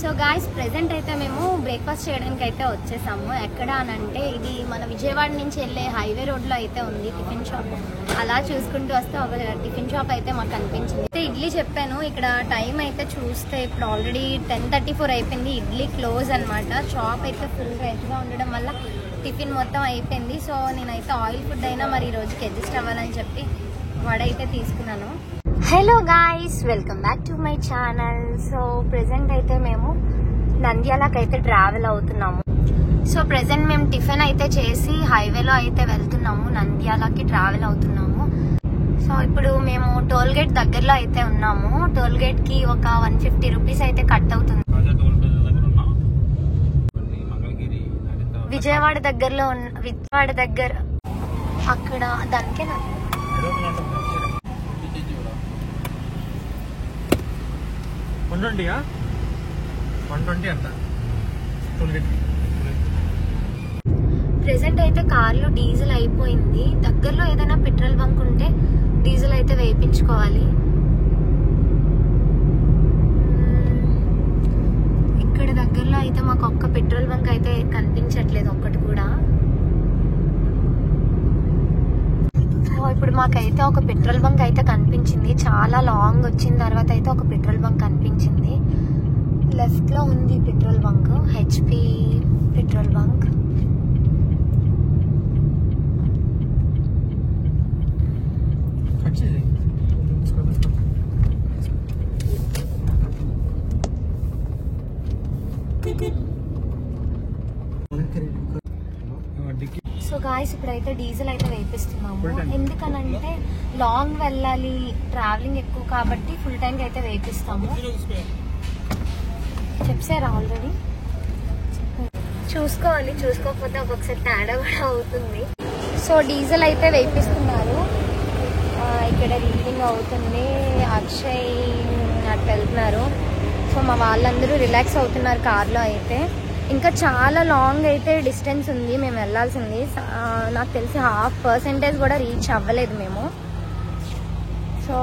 So guys present అయితే మేము breakfast చేయడానికి అయితే వచ్చేసాము. ఎక్కడ అని అంటే ఇది మన విజయవాడ నుంచి వెళ్ళే హైవే రోడ్లో అయితే ఉంది టిఫిన్ షాప్. అలా చూసుకుంటూ వస్తే ఒక టిఫిన్ షాప్ అయితే మాకు కనిపించింది. అయితే ఇడ్లీ చెప్పాను, ఇక్కడ టైం అయితే చూస్తే ఇప్పుడు ఆల్రెడీ 10:34 అయిపోయింది. ఇడ్లీ క్లోజ్ అనమాట. షాప్ అయితే ఫుల్ రైట్గా ఉండడం వల్ల టిఫిన్ మొత్తం అయిపోయింది. సో నేనైతే ఆయిల్ ఫుడ్ అయినా మరి ఈ రోజుకి అడ్జస్ట్ అవ్వాలని చెప్పి వడ అయితే తీసుకున్నాను. Hello guys, welcome back to my channel. So present అయితే మేము నంద్యాలకు అయితే ట్రావెల్ అవుతున్నాము. సో ప్రెజెంట్ మేము టిఫిన్ అయితే చేసి హైవేలో అయితే వెళ్తున్నాము, నంద్యాలకి ట్రావెల్ అవుతున్నాము. సో ఇప్పుడు మేము టోల్ గేట్ దగ్గరలో అయితే ఉన్నాము. టోల్ గేట్ కి ఒక 150 రూపీస్ అయితే కట్ అవుతుంది. విజయవాడ దగ్గరలో విజయవాడ దగ్గర అక్కడ దానికే 120 అంట. ప్రెసెంట్ అయితే కార్లో డీజిల్ అయిపోయింది. దగ్గరలో ఏదైనా పెట్రోల్ బంక్ ఉంటే డీజిల్ అయితే వేయించుకోవాలి. ఇక్కడ దగ్గరలో అయితే మాకు ఒక్క పెట్రోల్ బంక్ అయితే కనిపించట్లేదు, ఒక్కటి కూడా. ఇప్పుడు మాకైతే ఒక పెట్రోల్ బంక్ అయితే కనిపించింది. చాలా లాంగ్ వచ్చిన తర్వాత అయితే ఒక పెట్రోల్ బంక్ కనిపించింది. లెఫ్ట్ లో ఉంది petrol bunk, HP petrol bunk. So guys ఇప్పుడైతే డీజిల్ అయితే వేపిస్తున్నాము. ఎందుకనంటే లాంగ్ వెళ్ళాలి, ట్రావెలింగ్ ఎక్కువ కాబట్టి ఫుల్ ట్యాంక్ అయితే వేపిస్తాము. చెప్పారా ఆల్రెడీ? చూసుకోవాలి, చూసుకోకపోతే ఒక్కొక్కసారి తేడా కూడా అవుతుంది. సో డీజిల్ అయితే వేపిస్తున్నారు. ఇక్కడ రీడింగ్ అవుతుంది. అక్షయ్ అటు వెళ్తున్నారు. సో మా వాళ్ళందరూ రిలాక్స్ అవుతున్నారు కార్లో అయితే. ఇంకా చాలా లాంగ్ అయితే డిస్టెన్స్ ఉంది మేము వెళ్ళాల్సింది. నాకు తెలిసి 0.5% కూడా రీచ్ అవ్వలేదు మేము. సో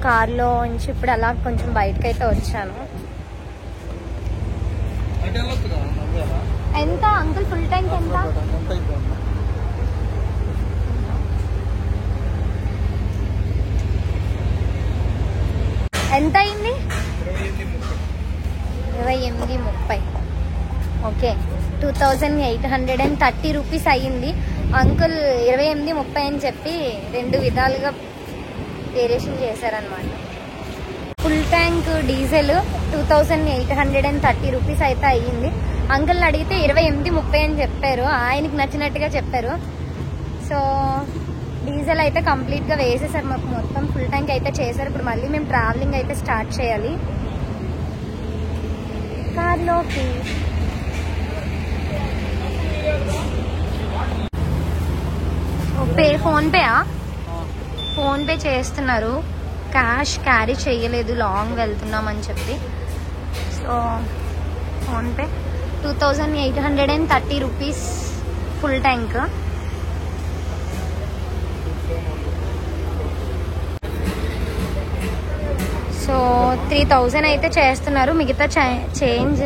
కార్లో నుంచి ఇప్పుడు అలా కొంచెం బయటకు అయితే వచ్చాను. ఎంత అంకుల్ ఫుల్ ట్యాంక్ ఎంత? ఎంత అయింది? 28.30. ఓకే, 2830 రూపీస్ అయ్యింది. అంకుల్ 28.30 అని చెప్పి 2 విధాలుగా వేరియేషన్ చేశారనమాట. ఫుల్ ట్యాంక్ డీజిల్ 2830 రూపీస్ అయితే అయ్యింది. అంకుల్ని అడిగితే 28.30 అని చెప్పారు. ఆయనకి నచ్చినట్టుగా చెప్పారు. సో డీజిల్ అయితే కంప్లీట్గా వేసేసారు మాకు, మొత్తం ఫుల్ ట్యాంక్ అయితే చేశారు. ఇప్పుడు మళ్ళీ మేము ట్రావెలింగ్ అయితే స్టార్ట్ చేయాలి కార్లోకి. ఫోన్ పే చేస్తున్నారు, క్యాష్ క్యారీ చేయలేదు లాంగ్ వెళ్తున్నాం అని చెప్పి. So PhonePe 2830 rupees full tank. So 3000 అయితే చేస్తున్నారు. మిగతా చేంజ్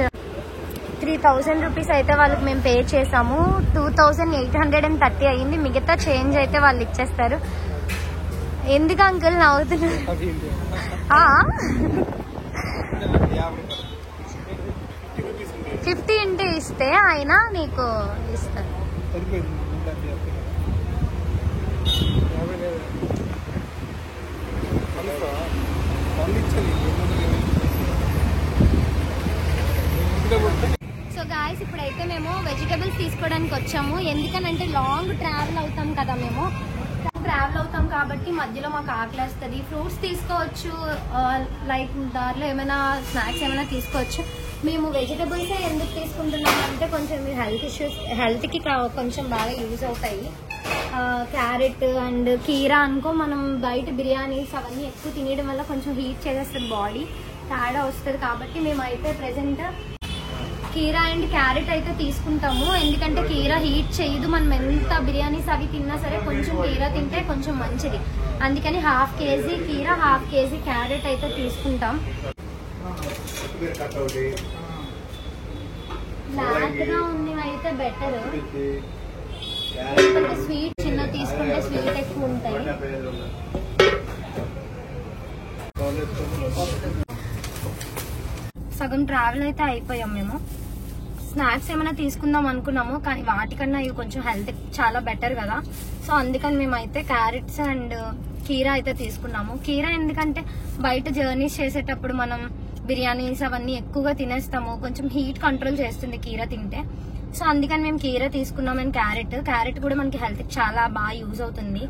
3000 రూపీస్ అయితే వాళ్ళకి మేము పే చేసాము. 2830 అయ్యింది. మిగతా చేంజ్ అయితే వాళ్ళు ఇచ్చేస్తారు. ఎందుకు అంకుల్ నవ్వుతున్నారు? 50 ఇంటూ ఇస్తే ఆయన నీకు ఇస్తారు. సో గాయస్ ఇప్పుడైతే మేము వెజిటబుల్స్ తీసుకోవడానికి వచ్చాము. ఎందుకనంటే లాంగ్ ట్రావెల్ అవుతాం కదా, మేము ట్రావెల్ అవుతాం కాబట్టి మధ్యలో మాకు ఆకలేస్తుంది. ఫ్రూట్స్ తీసుకోవచ్చు, లైక్ దారిలో ఏమైనా స్నాక్స్ ఏమైనా తీసుకోవచ్చు. మేము వెజిటబుల్స్ ఎందుకు తీసుకుంటున్నాం అంటే కొంచెం హెల్త్కి కొంచెం బాగా యూజ్ అవుతాయి. క్యారెట్ అండ్ కీరా అనుకో, మనం బయట బిర్యానీస్ అవన్నీ ఎక్కువ తినేయడం వల్ల కొంచెం హీట్ చేసేస్తుంది, బాడీ తేడా వస్తుంది. కాబట్టి మేమైతే ప్రెసెంట్ కీరా అండ్ క్యారెట్ అయితే తీసుకుంటాము. ఎందుకంటే కీరా హీట్ చేయదు. మనం ఎంత బిర్యానీస్ అవి తిన్నా సరే కొంచెం కీరా తింటే కొంచెం మంచిది. అందుకని 1/2 kg కీరా, 1/2 kg క్యారెట్ అయితే తీసుకుంటాం. బ్లాక్ గా ఉంది అయితే బెటర్, ఎందుకంటే స్వీట్ చిన్న తీసుకుంటే స్వీట్ ఎక్కువ ఉంటాయి. సగం ట్రావెల్ అయితే అయిపోయాం మేము. స్నాక్స్ ఏమైనా తీసుకుందాం అనుకున్నాము, కానీ వాటికన్నా ఇవి కొంచెం హెల్త్ చాలా బెటర్ కదా. సో అందుకని మేమైతే క్యారెట్స్ అండ్ కీరా అయితే తీసుకున్నాము. కీరా ఎందుకంటే బయట జర్నీస్ చేసేటప్పుడు మనం బిర్యానీస్ అవన్నీ ఎక్కువగా తినేస్తాము, కొంచెం హీట్ కంట్రోల్ చేస్తుంది కీరా తింటే. సో అందుకని మేము కీరా తీసుకున్నాం. అండ్ క్యారెట్ కూడా మనకి హెల్త్ కి చాలా బాగా యూజ్ అవుతుంది.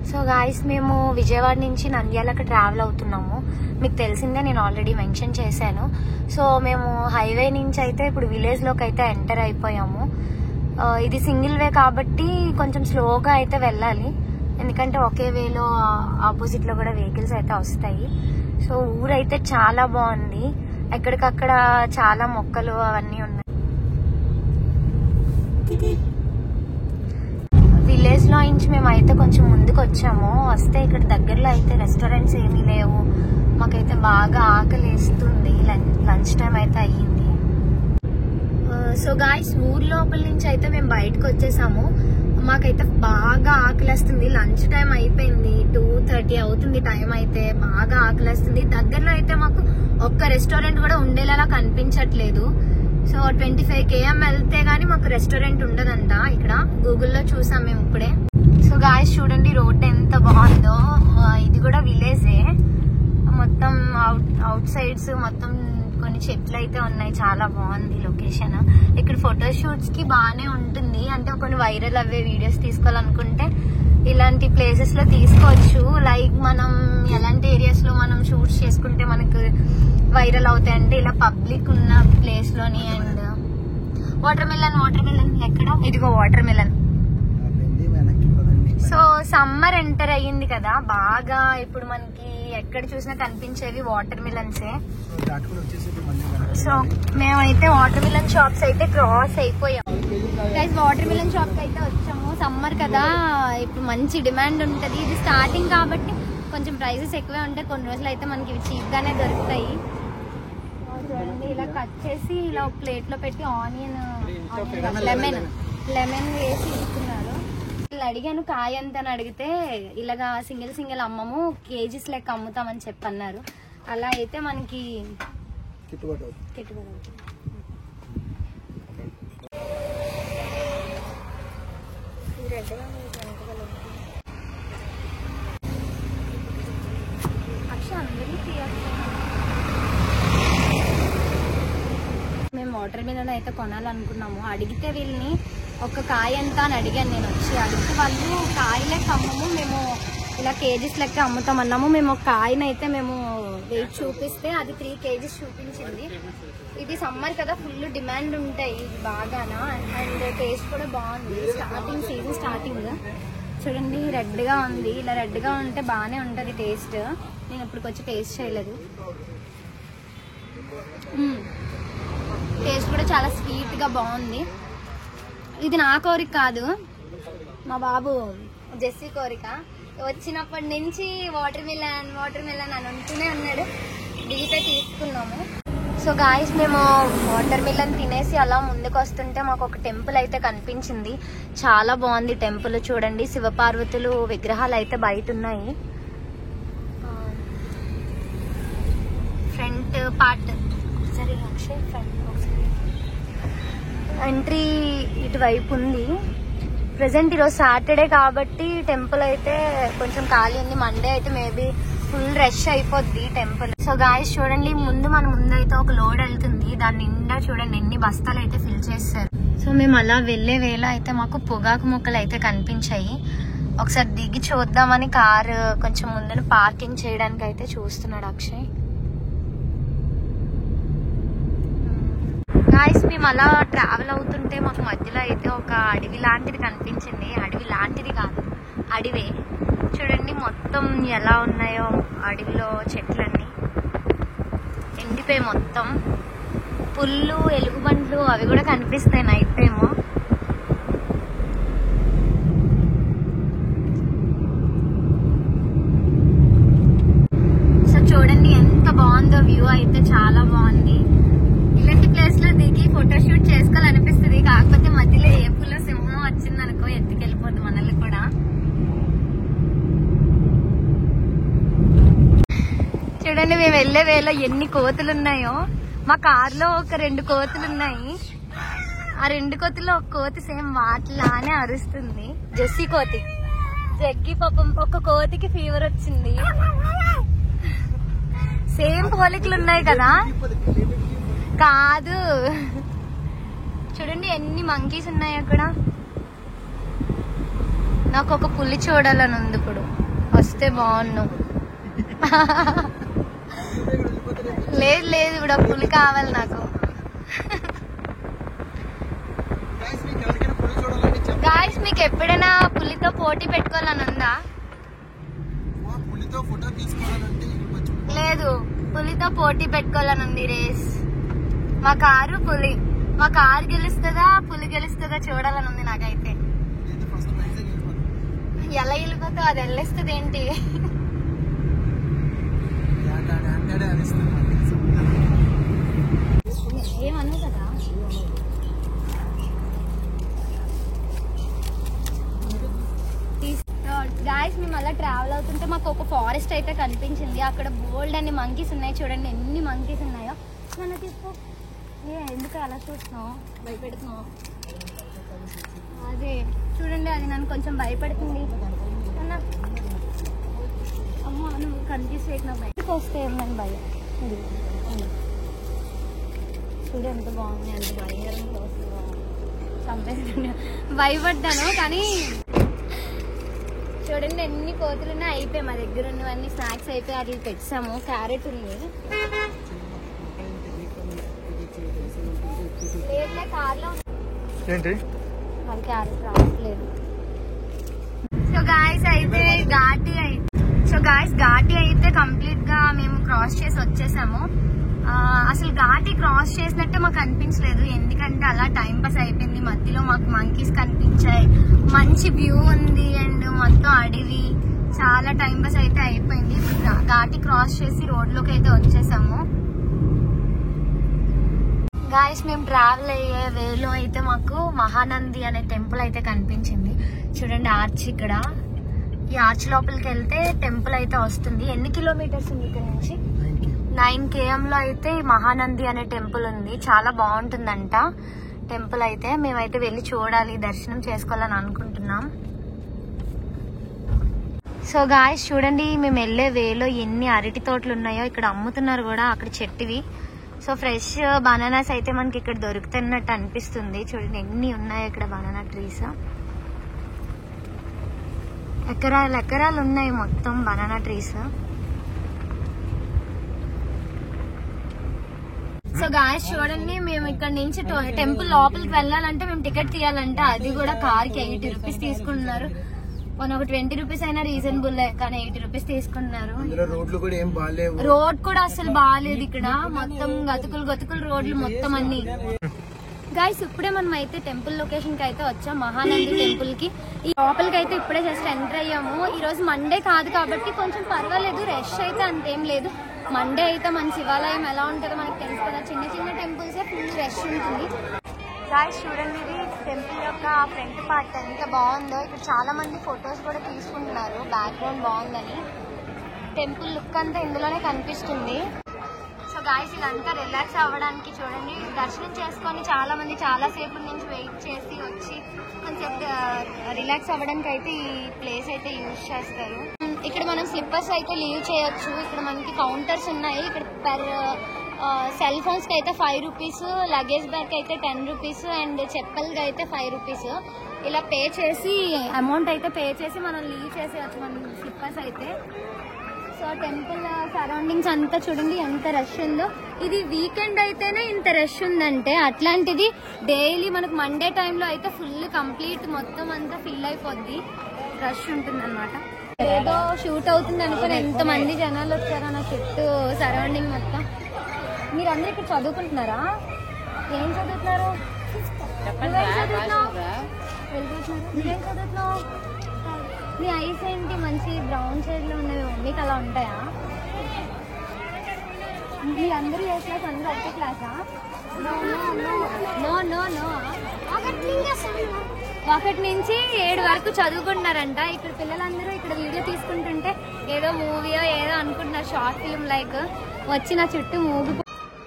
సో గాయస్, మేము విజయవాడ నుంచి నంద్యాలకు ట్రావెల్ అవుతున్నాము. మీకు తెలిసిందే, నేను ఆల్రెడీ మెన్షన్ చేశాను. సో మేము హైవే నుంచి అయితే ఇప్పుడు విలేజ్ లోకి అయితే ఎంటర్ అయిపోయాము. ఇది సింగిల్ వే కాబట్టి కొంచెం స్లోగా అయితే వెళ్ళాలి, ఎందుకంటే ఒకే వేలో ఆపోజిట్ లో కూడా వెహికల్స్ అయితే వస్తాయి. సో ఊరైతే చాలా బాగుంది, ఎక్కడికక్కడ చాలా మొక్కలు అవన్నీ ఉన్నాయి. విలేజ్ లో నుంచి మేము అయితే కొంచెం ముందుకు వచ్చాము. వస్తే ఇక్కడ దగ్గరలో అయితే రెస్టారెంట్స్ ఏమీ లేవు. మాకైతే బాగా ఆకలి వేస్తుంది, లంచ్ టైం అయితే అయ్యింది. సో గాయ్స్, ఊర్ లోపల నుంచి అయితే మేము బయటకు వచ్చేసాము. మాకైతే బాగా ఆకలిస్తుంది, లంచ్ టైం అయిపోయింది, 2:30 అవుతుంది టైం అయితే. బాగా ఆకలిస్తుంది. దగ్గరలో అయితే మాకు ఒక్క రెస్టారెంట్ కూడా ఉండేలా కనిపించట్లేదు. సో 25 km వెళ్తే గానీ మాకు రెస్టారెంట్ ఉండదంట. ఇక్కడ గూగుల్లో చూసాం మేము ఇప్పుడే. సో గాయ్స్, చూడండి రోడ్ ఎంత బాగుందో. ఇది కూడా విలేజే, మొత్తం అవుట్ సైడ్స్ మొత్తం కొన్ని చెట్లు అయితే ఉన్నాయి. చాలా బాగుంది లొకేషన్. ఇక్కడ ఫోటో షూట్స్ కి బాగానే ఉంటుంది, అంటే కొన్ని వైరల్ అవే వీడియోస్ తీసుకోవాలనుకుంటే ఇలాంటి ప్లేసెస్ లో తీసుకోవచ్చు. లైక్ మనం ఎలాంటి ఏరియాస్ లో మనం షూట్స్ చేసుకుంటే మనకు వైరల్ అవుతాయి అంటే ఇలా పబ్లిక్ ఉన్న ప్లేస్ లోని. అండ్ వాటర్ మిలన్ ఎక్కడ, ఇదిగో water melon. So summer enter అయ్యింది కదా, బాగా ఇప్పుడు మనకి ఎక్కడ చూసినా కనిపించేవి వాటర్ మిలన్సే. సో మేమైతే వాటర్ మిలన్ షాప్స్ అయితే క్రాస్ అయిపోయాం. గైస్, వాటర్ మిలన్ షాప్ అయితే వచ్చాము. సమ్మర్ కదా, ఇప్పుడు మంచి డిమాండ్ ఉంటది. ఇది స్టార్టింగ్ కాబట్టి కొంచెం ప్రైసెస్ ఎక్కువే ఉంటాయి. కొన్ని రోజులు అయితే మనకి ఇవి చీప్ గానే దొరుకుతాయి. చూడండి, ఇలా కట్ చేసి ఇలా ప్లేట్ లో పెట్టి లెమన్ వేసి ఇస్తున్నారు. ఇలా అడిగాను కాయ ఎంత అని అడిగితే ఇలాగా సింగిల్ అమ్మము, కేజీస్ లెక్క అమ్ముతామని చెప్పన్నారు. అలా అయితే మనకి గిట్టుబాటు అవుతుంది. మేము వాటర్ మిలన్ అయితే కొనాలనుకున్నాము. అడిగితే వీళ్ళని ఒక కాయ ఎంత అని అడిగాను నేను వచ్చి. అడిగితే వాళ్ళు కాయ లెక్క అమ్మము, మేము ఇలా కేజీస్ లెక్క అమ్ముతామన్నాము. మేము ఒక కాయనైతే మేము వెయిట్ చూపిస్తే అది 3 kgs చూపించింది. ఇది సమ్మర్ కదా, ఫుల్ డిమాండ్ ఉంటాయి బాగానా. అండ్ టేస్ట్ కూడా బాగుంది. సీజన్ స్టార్టింగ్ చూడండి, రెడ్ గా ఉంది. ఇలా రెడ్ గా ఉంటే బాగానే ఉంటది టేస్ట్. నేను ఇప్పటికి వచ్చి టేస్ట్ చేయలేదు. టేస్ట్ కూడా చాలా స్వీట్ గా బాగుంది. ఇది నా కోరిక కాదు, మా బాబు జెస్సీ కోరిక. వచ్చినప్పటి నుంచి వాటర్ మిలన్ అని అంటూనే ఉన్నాడు. దిగితే తీసుకున్నాము. సో గాయస్, మేము వాటర్ మిలన్ తినేసి అలా ముందుకు వస్తుంటే మాకు ఒక టెంపుల్ అయితే కనిపించింది. చాలా బాగుంది టెంపుల్. చూడండి, శివపార్వతులు విగ్రహాలు అయితే బయట ఉన్నాయి. ఫ్రంట్ పార్ట్ సరే అక్షయ్, ఫ్రంట్ ఎంట్రీ ఇటువైపు ఉంది. ప్రెసెంట్ ఈరోజు సాటర్డే కాబట్టి టెంపుల్ అయితే కొంచెం ఖాళీ ఉంది. మండే అయితే మేబీ ఫుల్ రష్ అయిపోద్ది టెంపుల్. సో గాయస్, చూడండి, ముందు అయితే ఒక లోడ్ వెళ్తుంది. దాని నిండా చూడండి ఎన్ని బస్తాలు అయితే ఫిల్ చేస్తారు. సో మేము అలా వెళ్లే వేళ అయితే మాకు పొగాకు మొక్కలు అయితే కనిపించాయి. ఒకసారి దిగి చూద్దామని కారు కొంచెం ముందు పార్కింగ్ చేయడానికి అయితే చూస్తున్నాడు అక్షయ్. గాయస్, మేము అలా ట్రావెల్ అవుతుంటే మాకు మధ్యలో అయితే ఒక అడవి లాంటిది కనిపించింది. అడవి లాంటిది కాదు, అడవే. చూడండి మొత్తం ఎలా ఉన్నాయో అడవిలో చెట్లన్నీ ఎండిపోయి మొత్తం. పుల్లు, ఎలుగుబంట్లు అవి కూడా కనిపిస్తాయి నైట్ టైము. సో చూడండి ఎంత బాగుందో వ్యూ అయితే, చాలా బాగుంది. ఇలాంటి ప్లేస్ లో దిగి ఫోటోషూట్ చూడండి మేము వెళ్లే వేళ ఎన్ని కోతులు ఉన్నాయో. మా కార్లో ఒక 2 కోతులు ఉన్నాయి. ఆ 2 కోతుల్లో ఒక కోతి సేమ్ వాటిలానే అరుస్తుంది. జెస్సీ కోతి. జగ్గి పాపం ఒక కోతికి ఫీవర్ వచ్చింది. సేమ్ పోలికలు ఉన్నాయి కదా. కాదు చూడండి ఎన్ని మంకీస్ ఉన్నాయి అక్కడ. నాకు ఒక పులి చూడాలని ఉంది. ఇప్పుడు వస్తే బాగున్నావు. లేదు లేదు ఇప్పుడు ఒక పులి కావాలి నాకు. గాయ్స్ మీకు ఎప్పుడైనా పులితో పోటీ పెట్టుకోవాలని ఉందా? లేదు, పులితో పోటీ పెట్టుకోవాలని ఉంది. రేస్ మా కారు పులి. మా కారు గెలుస్తుందా పులి గెలుస్తుందా చూడాలని ఉంది నాకైతే. ఎలా వెళ్ళిపోతావు? అది వెళ్ళేస్తుంది ఏంటి? ఏమన్నా కదా. గాయస్ మేము అలా ట్రావెల్ అవుతుంటే మాకు ఒక ఫారెస్ట్ అయితే కనిపించింది. అక్కడ బోల్డ్ అన్ని మంకీస్ ఉన్నాయి. చూడండి ఎన్ని మంకీస్ ఉన్నాయో. నన్ను తీసుకో. ఎందుకు అలా చూస్తున్నావు? భయపెడుతున్నావు. అదే చూడండి అది నన్ను కొంచెం భయపెడుతుంది. అమ్మ నువ్వు కన్ఫ్యూజ్ చేయకు. బయటకు వస్తే ఏమని భయం. చూడు ఎంత బాగుంది. అంత భయంకరంగా చంపేస్తుండే భయపడ్డాను. కానీ చూడండి ఎన్ని కోతులున్నా అయిపోయాయి. మా దగ్గర ఉన్నవన్నీ స్నాక్స్ అయిపోయి అది పెట్టాము. క్యారెట్ ఉంది. లేదులే కార్లో ఏంటి అది క్యారెట్ రావట్లేదు. సో గాయస్ ఘాటి అయితే కంప్లీట్ గా మేము క్రాస్ చేసి వచ్చేసాము. అసలు ఘాటి క్రాస్ చేసినట్టే మాకు అనిపించలేదు. ఎందుకంటే అలా టైం పాస్ అయిపోయింది. మధ్యలో మాకు మంకీస్ కనిపించాయి. మంచి వ్యూ ఉంది అండ్ మొత్తం అడవి. చాలా టైం పాస్ అయితే అయిపోయింది. ఘాటి క్రాస్ చేసి రోడ్లోకి అయితే వచ్చేసాము. గాయస్ మేము ట్రావెల్ అయ్యే వేలో అయితే మాకు మహానంది అనే టెంపుల్ అయితే కనిపించింది. చూడండి ఆర్చ్. ఇక్కడ ఈ ఆర్చ్ లోపలికి వెళ్తే టెంపుల్ అయితే వస్తుంది. ఎన్ని కిలోమీటర్స్ ఉంది ఇక్కడ నుంచి? 9 km లో అయితే మహానంది అనే టెంపుల్ ఉంది. చాలా బాగుంటుందంట టెంపుల్ అయితే. మేమైతే వెళ్ళి చూడాలి, దర్శనం చేసుకోవాలని అనుకుంటున్నాం. సో గాయస్ చూడండి మేము వెళ్ళే వేలో ఎన్ని అరటి తోటలు ఉన్నాయో. ఇక్కడ అమ్ముతున్నారు కూడా అక్కడ చెట్టువి. సో ఫ్రెష్ బనానాస్ అయితే మనకి ఇక్కడ దొరుకుతున్నట్టు అనిపిస్తుంది. చూడండి ఎన్ని ఉన్నాయి ఇక్కడ బనానా ట్రీస్. ఎకరాలు ఉన్నాయి మొత్తం బనానా ట్రీస్. సో గాయస్ చూడండి మేము ఇక్కడ నుంచి టెంపుల్ లోపలికి వెళ్ళాలంటే మేము టికెట్ తీయాలంటే అది కూడా కార్కి 80 రూపీస్ తీసుకుంటున్నారు. ఒక 20 రూపీస్ అయినా రీజనబుల్, కానీ 80 రూపీస్ తీసుకున్నారు. రోడ్ కూడా అసలు బాగాలేదు. ఇక్కడ మొత్తం గతుకులు రోడ్లు మొత్తం అన్ని. గాయస్ ఇప్పుడే మనం అయితే టెంపుల్ లొకేషన్ కి అయితే వచ్చాం. మహానంది టెంపుల్ కి. ఈ లోపలికి అయితే ఇప్పుడే జస్ట్ ఎంటర్ అయ్యాము. ఈ రోజు మండే కాదు కాబట్టి కొంచెం పర్వాలేదు, రష్ అయితే అంతేం లేదు. మండే అయితే మన శివాలయం ఎలా ఉంటుందో మనకు తెలుసు కదా. చిన్న టెంపుల్స్ ఫుల్ రష్ ఉంటుంది. గాయస్ చూడండి ఇది టెంపుల్ యొక్క ఫ్రంట్ పార్ట్ ఎంత బాగుందో. ఇక్కడ చాలా మంది ఫొటోస్ కూడా తీసుకుంటున్నారు. బ్యాక్గ్రౌండ్ బాగుందని. టెంపుల్ లుక్ అంతా ఇందులోనే కనిపిస్తుంది. సో గాయస్ ఇదంతా రిలాక్స్ అవ్వడానికి చూడండి దర్శనం చేసుకొని చాలా మంది చాలా సేపు నుంచి వెయిట్ చేసి వచ్చి కొంచెం రిలాక్స్ అవ్వడానికి అయితే ఈ ప్లేస్ అయితే యూజ్ చేస్తారు. ఇక్కడ మనం స్లిప్పర్స్ అయితే లీవ్ చేయొచ్చు. ఇక్కడ మనకి కౌంటర్స్ ఉన్నాయి. ఇక్కడ పర్ సెల్ ఫోన్స్ కి అయితే 5 రూపీస్, లగేజ్ బ్యాగ్ అయితే 10 రూపీస్ అండ్ చెప్పల్కి అయితే 5 రూపీస్. ఇలా పే చేసి అమౌంట్ అయితే పే చేసి మనం లీవ్ చేసేయచ్చు మన స్లిప్పర్స్ అయితే. సో టెంపుల్ సరౌండింగ్స్ అంతా చూడండి ఎంత రష్ ఉందో. ఇది వీకెండ్ అయితేనే ఇంత రష్ ఉందంటే అట్లాంటిది డైలీ మనకు మండే టైంలో అయితే ఫుల్ కంప్లీట్ మొత్తం అంతా ఫిల్ అయిపోద్ది. రష్ ఉంటుంది అనమాట. ఏదో షూట్ అవుతుంది అనుకుని ఎంత మంది జనాలు వచ్చారో నా చుట్టూ సరౌండింగ్ మొత్తం. మీరందరూ ఇక్కడ చదువుకుంటున్నారా? ఏం చదువుతున్నారు? నువ్వేం చదువుతున్నావు? నీ ఐస్ ఏంటి మంచి బ్రౌన్ షేడ్ లో ఉన్నవి? మీకు అలా ఉంటాయా? మీ అందరూ ఏ క్లాస్? అందరూ ఒకే క్లాసా? నో 1 నుంచి 7 వరకు చదువుకుంటున్నారంట. ఇక్కడ పిల్లలందరూ ఇక్కడ వీడియో తీసుకుంటుంటే ఏదో మూవీయో ఏదో అనుకుంటున్నారు, షార్ట్ ఫిల్మ్ లైక్. వచ్చి నా చుట్టూ మూగి.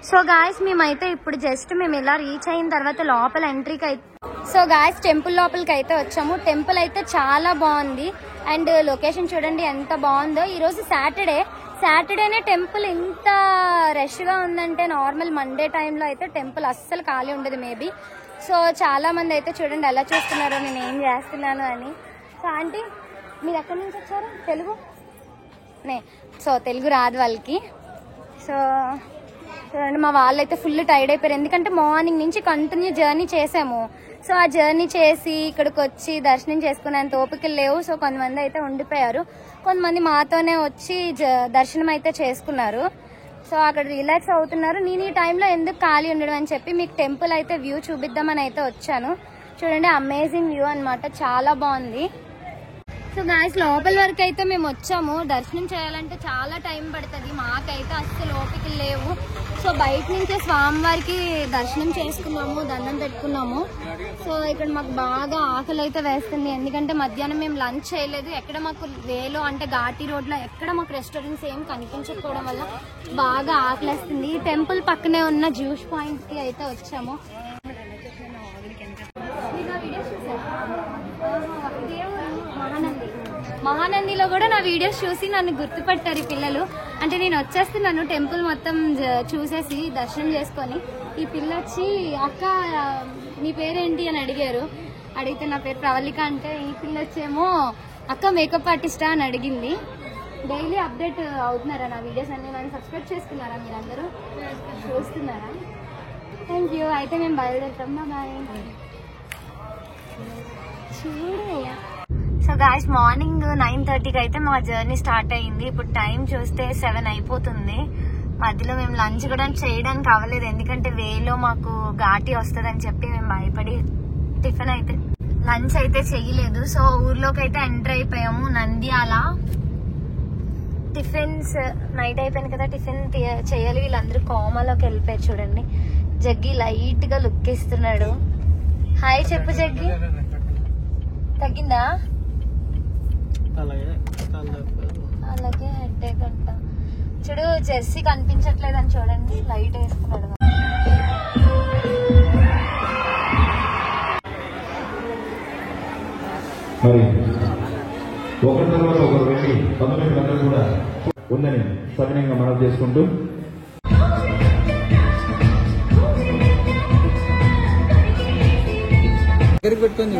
సో గాయస్ మేమైతే ఇప్పుడు జస్ట్ మేము ఇలా రీచ్ అయిన తర్వాత లోపల ఎంట్రీకి అయితే, సో గాయస్ టెంపుల్ లోపలికి అయితే వచ్చాము. టెంపుల్ అయితే చాలా బాగుంది అండ్ లొకేషన్ చూడండి ఎంత బాగుందో. ఈరోజు సాటర్డేనే టెంపుల్ ఇంత రష్గా ఉందంటే, నార్మల్ మండే టైంలో అయితే టెంపుల్ అస్సలు ఖాళీ ఉండదు మేబీ. సో చాలా మంది అయితే చూడండి ఎలా చూస్తున్నారో నేను ఏం చేస్తున్నాను అని. సో ఆంటీ మీరు ఎక్కడి నుంచి వచ్చారు? తెలుగు సో తెలుగు రాదు వాళ్ళకి. సో చూడండి మా వాళ్ళైతే ఫుల్ టైర్డ్ అయిపోయారు, ఎందుకంటే మార్నింగ్ నుంచి కంటిన్యూ జర్నీ చేసాము. సో ఆ జర్నీ చేసి ఇక్కడికి వచ్చి దర్శనం చేసుకునేంత ఓపికలు లేవు. సో కొంతమంది అయితే ఉండిపోయారు, కొంతమంది మాతోనే వచ్చి దర్శనం అయితే చేసుకున్నారు. సో అక్కడ రిలాక్స్ అవుతున్నారు. నేను ఈ టైంలో ఎందుకు ఖాళీ ఉండడం అని చెప్పి మీకు టెంపుల్ అయితే వ్యూ చూపిద్దామని అయితే వచ్చాను. చూడండి అమేజింగ్ వ్యూ అన్నమాట, చాలా బాగుంది. సో గాయస్ లోపల వరకు అయితే మేము వచ్చాము. దర్శనం చేయాలంటే చాలా టైం పడుతుంది, మాకైతే అస్సలు ఓపికలు లేవు. సో బయట నుంచే స్వామివారికి దర్శనం చేసుకున్నాము, దండం పెట్టుకున్నాము. సో ఇక్కడ మాకు బాగా ఆకలి అయితే వేస్తుంది, ఎందుకంటే మధ్యాహ్నం మేము లంచ్ చేయలేదు. ఎక్కడ మాకు వేలో అంటే ఘాటీ రోడ్లో ఎక్కడ మాకు రెస్టారెంట్స్ ఏం కనిపించకపోవడం వల్ల బాగా ఆకలిస్తుంది. ఈ టెంపుల్ పక్కనే ఉన్న జ్యూస్ పాయింట్కి అయితే వచ్చాము. మహానందిలో కూడా నా వీడియోస్ చూసి నన్ను గుర్తుపట్టారు ఈ పిల్లలు. అంటే నేను వచ్చేస్తున్నాను టెంపుల్ మొత్తం చూసేసి దర్శనం చేసుకొని. ఈ పిల్ల వచ్చి అక్క నీ పేరేంటి అని అడిగారు. అడిగితే నా పేరు ప్రవళిక అంటే, ఈ పిల్ల వచ్చేమో అక్క మేకప్ ఆర్టిస్టా అని అడిగింది. డైలీ అప్డేట్ అవుతున్నారా నా వీడియోస్ అన్ని? నన్ను సబ్స్క్రైబ్ చేసుకున్నారా మీరందరూ? చూస్తున్నారా? Thank you. అయితే మేము బయలుదేరుతాం. బాయ్. చూడు. సో గాయస్ మార్నింగ్ 9:30కి అయితే మా జర్నీ స్టార్ట్ అయ్యింది. ఇప్పుడు టైం చూస్తే 7 అయిపోతుంది. మధ్యలో మేము లంచ్ కూడా చేయడానికి అవ్వలేదు, ఎందుకంటే వేలో మాకు ఘాటీ వస్తుందని చెప్పి మేము భయపడి లంచ్ అయితే చెయ్యలేదు. సో ఊర్లోకి అయితే ఎంటర్ అయిపోయాము. నంద్యాల టిఫిన్స్ నైట్ అయిపోయింది కదా, టిఫిన్ చేయాలి. వీళ్ళందరూ కోమాలోకి వెళ్ళిపోయారు. చూడండి జగ్గి లైట్ గా లుక్ ఇస్తున్నాడు. హాయ్ చెప్పు జగ్గి. తగ్గిందా? అలాగే హెడ్ఏక్ అంట. చూడు జెర్సీ కనిపించట్లేదని చూడండి, లైట్ వేసుకున్నాడు. మరి ఒకరి తర్వాత ఒకరు వెళ్ళి బంధుమిత్రులందరూ కూడా ఉందని సవినయంగా మనవి చేసుకుంటూ పెట్టుకుంది.